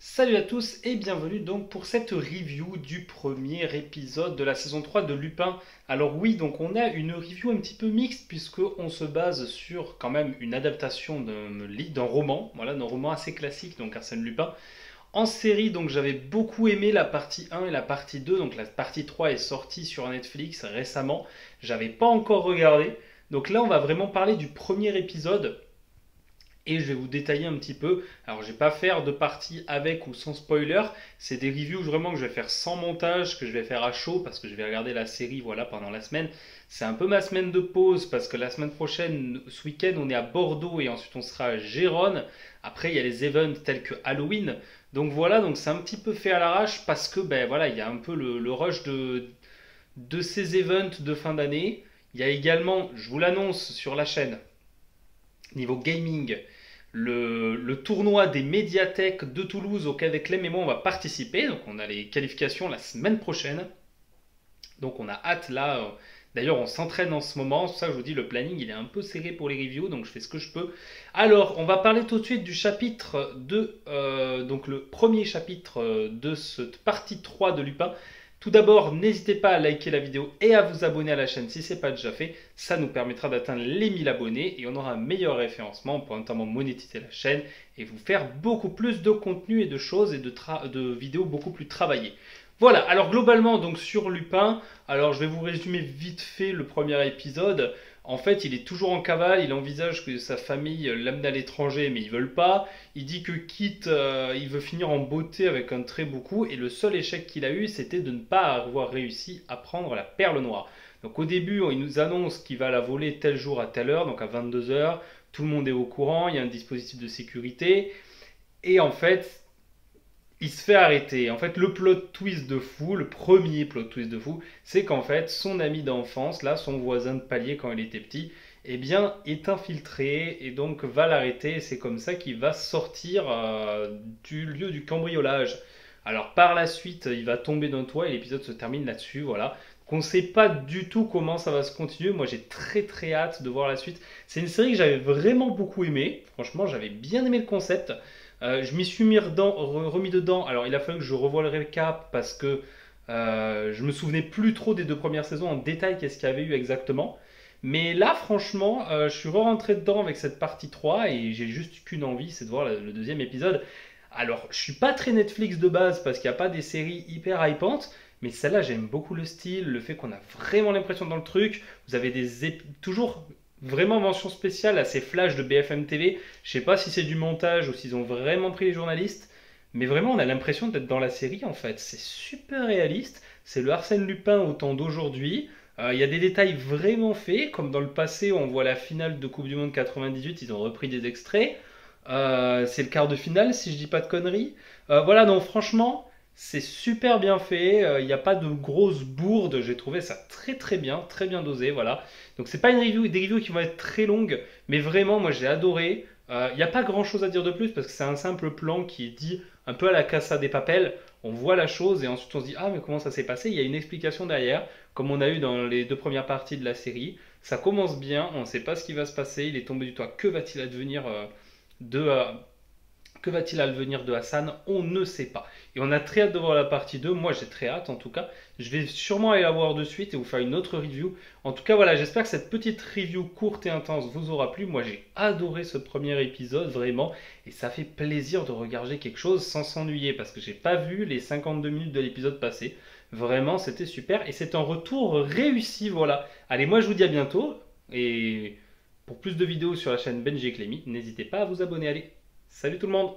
Salut à tous et bienvenue donc pour cette review du premier épisode de la saison 3 de Lupin. Alors oui, donc on a une review un petit peu mixte puisqu'on se base sur quand même une adaptation d'un roman, voilà, d'un roman assez classique, donc Arsène Lupin. En série, donc j'avais beaucoup aimé la partie 1 et la partie 2, donc la partie 3 est sortie sur Netflix récemment, j'avais pas encore regardé. Donc là on va vraiment parler du premier épisode et je vais vous détailler un petit peu. Alors, je vais pas faire de partie avec ou sans spoiler. C'est des reviews vraiment que je vais faire sans montage, que je vais faire à chaud parce que je vais regarder la série voilà pendant la semaine. C'est un peu ma semaine de pause parce que la semaine prochaine, ce week-end, on est à Bordeaux et ensuite on sera à Gérone. Après, il y a les events tels que Halloween. Donc voilà, donc c'est un petit peu fait à l'arrache parce que ben voilà, il y a un peu le rush de ces events de fin d'année. Il y a également, je vous l'annonce sur la chaîne, niveau gaming, le tournoi des médiathèques de Toulouse auquel avec Clem et moi on va participer. Donc on a les qualifications la semaine prochaine. Donc on a hâte là. D'ailleurs on s'entraîne en ce moment. C'est pour ça que je vous dis le planning il est un peu serré pour les reviews. Donc je fais ce que je peux. Alors on va parler tout de suite du chapitre donc le premier chapitre de cette partie 3 de Lupin. Tout d'abord, n'hésitez pas à liker la vidéo et à vous abonner à la chaîne si ce n'est pas déjà fait. Ça nous permettra d'atteindre les 1000 abonnés et on aura un meilleur référencement. On pourra notamment monétiser la chaîne et vous faire beaucoup plus de contenu et de choses et de vidéos beaucoup plus travaillées. Voilà, alors globalement, donc sur Lupin, alors je vais vous résumer vite fait le premier épisode. En fait, il est toujours en cavale, il envisage que sa famille l'amène à l'étranger, mais ils veulent pas. Il dit que quitte, il veut finir en beauté avec un très beau coup, et le seul échec qu'il a eu, c'était de ne pas avoir réussi à prendre la perle noire. Donc au début, il nous annonce qu'il va la voler tel jour à telle heure, donc à 22 heures. Tout le monde est au courant, il y a un dispositif de sécurité. Et en fait, il se fait arrêter. En fait, le plot twist de fou, le premier plot twist de fou, c'est qu'en fait, son ami d'enfance, là, son voisin de palier quand il était petit, eh bien, est infiltré et donc va l'arrêter. C'est comme ça qu'il va sortir du lieu du cambriolage. Alors, par la suite, il va tomber d'un toit et l'épisode se termine là-dessus. Voilà. On ne sait pas du tout comment ça va se continuer. Moi, j'ai très très hâte de voir la suite. C'est une série que j'avais vraiment beaucoup aimée. Franchement, j'avais bien aimé le concept. Je m'y suis remis dedans. Alors, il a fallu que je revoie le récap parce que je me souvenais plus trop des deux premières saisons en détail, qu'est-ce qu'il y avait eu exactement. Mais là, franchement, je suis re-rentré dedans avec cette partie 3 et j'ai juste qu'une envie, c'est de voir le deuxième épisode. Alors, je suis pas très Netflix de base parce qu'il n'y a pas des séries hyper hypantes, mais celle-là, j'aime beaucoup le style, le fait qu'on a vraiment l'impression dans le truc. Vous avez toujours vraiment mention spéciale à ces flashs de BFM TV. Je sais pas si c'est du montage ou s'ils ont vraiment pris les journalistes, mais vraiment, on a l'impression d'être dans la série en fait. C'est super réaliste. C'est le Arsène Lupin au temps d'aujourd'hui. Il y a des détails vraiment faits, comme dans le passé, on voit la finale de Coupe du Monde 98, ils ont repris des extraits. C'est le quart de finale, si je dis pas de conneries. Voilà, donc franchement, c'est super bien fait. Il n'y a pas de grosses bourdes. J'ai trouvé ça très bien dosé. Voilà. Donc c'est pas des reviews qui vont être très longues, mais vraiment, moi j'ai adoré. Il n'y a pas grand chose à dire de plus parce que c'est un simple plan qui est dit un peu à la Casa des Papel. On voit la chose et ensuite on se dit ah mais comment ça s'est passé. Il y a une explication derrière, comme on a eu dans les deux premières parties de la série. Ça commence bien, on ne sait pas ce qui va se passer. Il est tombé du toit. Que va-t-il advenir de que va-t-il advenir de Hassan? On ne sait pas. Et on a très hâte de voir la partie 2. Moi, j'ai très hâte en tout cas. Je vais sûrement aller la voir de suite et vous faire une autre review. En tout cas, voilà, j'espère que cette petite review courte et intense vous aura plu. Moi, j'ai adoré ce premier épisode, vraiment. Et ça fait plaisir de regarder quelque chose sans s'ennuyer parce que j'ai pas vu les 52 minutes de l'épisode passé. Vraiment, c'était super. Et c'est un retour réussi, voilà. Allez, moi, je vous dis à bientôt. Et pour plus de vidéos sur la chaîne Benji et Clémy, n'hésitez pas à vous abonner. Allez, salut tout le monde!